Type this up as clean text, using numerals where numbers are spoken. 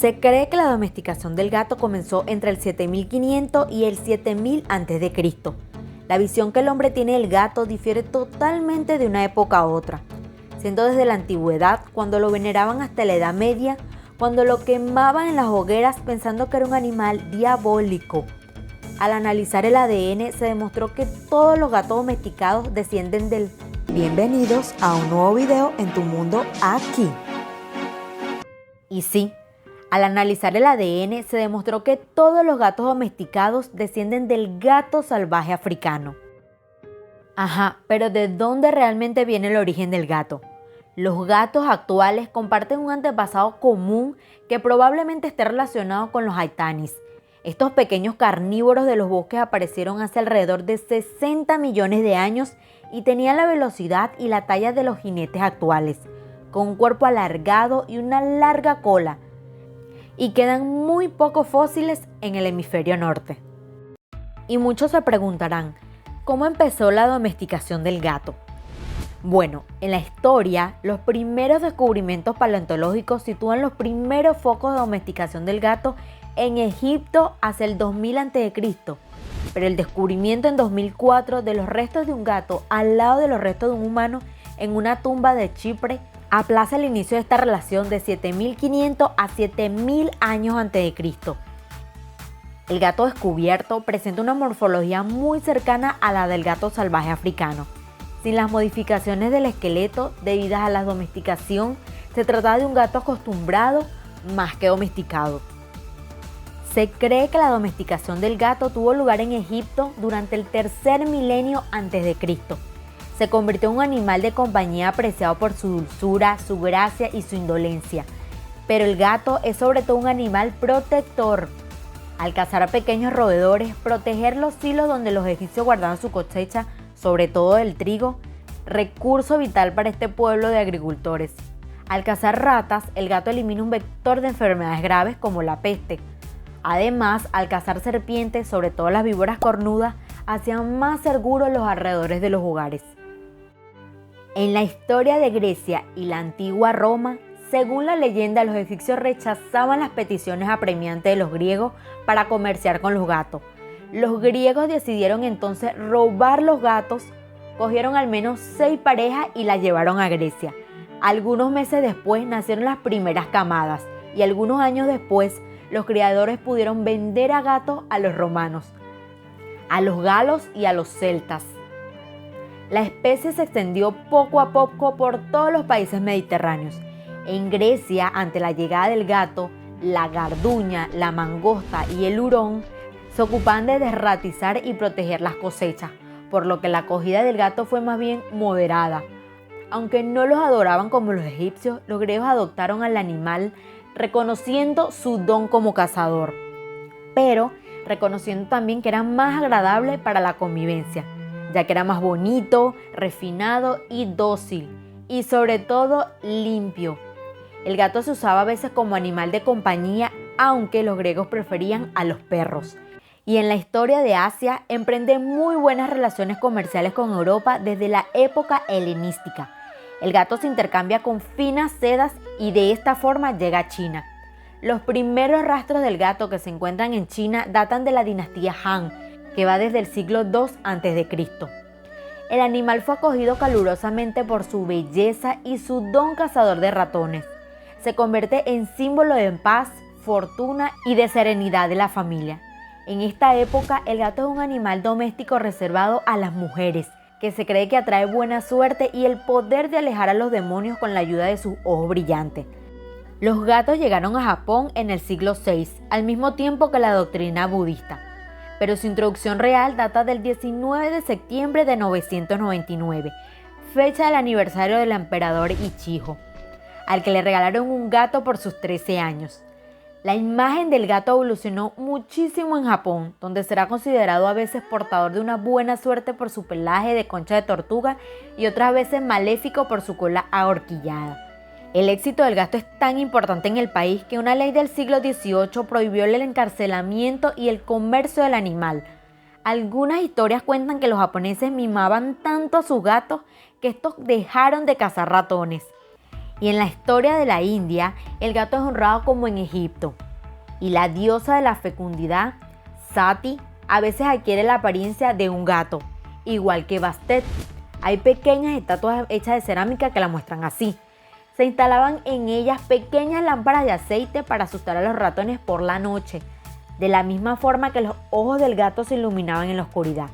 Se cree que la domesticación del gato comenzó entre el 7500 y el 7000 a.C. La visión que el hombre tiene del gato difiere totalmente de una época a otra, siendo desde la antigüedad, cuando lo veneraban, hasta la Edad Media, cuando lo quemaban en las hogueras pensando que era un animal diabólico. Al analizar el ADN se demostró que todos los gatos domesticados descienden del... Bienvenidos a un nuevo video en tu mundo aquí. Y sí, al analizar el ADN se demostró que todos los gatos domesticados descienden del gato salvaje africano. Ajá, pero ¿de dónde realmente viene el origen del gato? Los gatos actuales comparten un antepasado común que probablemente esté relacionado con los haitanis. Estos pequeños carnívoros de los bosques aparecieron hace alrededor de 60 millones de años y tenían la velocidad y la talla de los jinetes actuales, con un cuerpo alargado y una larga cola, y quedan muy pocos fósiles en el hemisferio norte. Y muchos se preguntarán, ¿cómo empezó la domesticación del gato? Bueno, en la historia, los primeros descubrimientos paleontológicos sitúan los primeros focos de domesticación del gato en Egipto hacia el 2000 a.C., pero el descubrimiento en 2004 de los restos de un gato al lado de los restos de un humano en una tumba de Chipre aplaza el inicio de esta relación de 7500 a 7000 años a.C. El gato descubierto presenta una morfología muy cercana a la del gato salvaje africano. Sin las modificaciones del esqueleto debidas a la domesticación, se trata de un gato acostumbrado más que domesticado. Se cree que la domesticación del gato tuvo lugar en Egipto durante el tercer milenio a.C. Se convirtió en un animal de compañía apreciado por su dulzura, su gracia y su indolencia. Pero el gato es sobre todo un animal protector. Al cazar a pequeños roedores, proteger los silos donde los egipcios guardaban su cosecha, sobre todo el trigo, recurso vital para este pueblo de agricultores. Al cazar ratas, el gato elimina un vector de enfermedades graves como la peste. Además, al cazar serpientes, sobre todo las víboras cornudas, hacían más seguros los alrededores de los hogares. En la historia de Grecia y la antigua Roma, según la leyenda, los egipcios rechazaban las peticiones apremiantes de los griegos para comerciar con los gatos. Los griegos decidieron entonces robar los gatos, cogieron al menos 6 parejas y las llevaron a Grecia. Algunos meses después nacieron las primeras camadas y algunos años después los criadores pudieron vender a gatos a los romanos, a los galos y a los celtas. La especie se extendió poco a poco por todos los países mediterráneos. En Grecia, ante la llegada del gato, la garduña, la mangosta y el hurón se ocupaban de desratizar y proteger las cosechas, por lo que la acogida del gato fue más bien moderada. Aunque no los adoraban como los egipcios, los griegos adoptaron al animal reconociendo su don como cazador, pero reconociendo también que era más agradable para la convivencia, ya que era más bonito, refinado y dócil, y sobre todo limpio. El gato se usaba a veces como animal de compañía, aunque los griegos preferían a los perros. Y en la historia de Asia emprende muy buenas relaciones comerciales con Europa desde la época helenística. El gato se intercambia con finas sedas y de esta forma llega a China. Los primeros rastros del gato que se encuentran en China datan de la dinastía Han, que va desde el siglo II a.C. El animal fue acogido calurosamente por su belleza y su don cazador de ratones. Se convierte en símbolo de paz, fortuna y de serenidad de la familia. En esta época, el gato es un animal doméstico reservado a las mujeres, que se cree que atrae buena suerte y el poder de alejar a los demonios con la ayuda de sus ojos brillantes. Los gatos llegaron a Japón en el siglo VI, al mismo tiempo que la doctrina budista, pero su introducción real data del 19 de septiembre de 999, fecha del aniversario del emperador Ichijo, al que le regalaron un gato por sus 13 años. La imagen del gato evolucionó muchísimo en Japón, donde será considerado a veces portador de una buena suerte por su pelaje de concha de tortuga y otras veces maléfico por su cola ahorquillada. El éxito del gato es tan importante en el país que una ley del siglo XVIII prohibió el encarcelamiento y el comercio del animal. Algunas historias cuentan que los japoneses mimaban tanto a sus gatos que estos dejaron de cazar ratones. Y en la historia de la India, el gato es honrado como en Egipto. Y la diosa de la fecundidad, Sati, a veces adquiere la apariencia de un gato, igual que Bastet. Hay pequeñas estatuas hechas de cerámica que la muestran así. Se instalaban en ellas pequeñas lámparas de aceite para asustar a los ratones por la noche, de la misma forma que los ojos del gato se iluminaban en la oscuridad.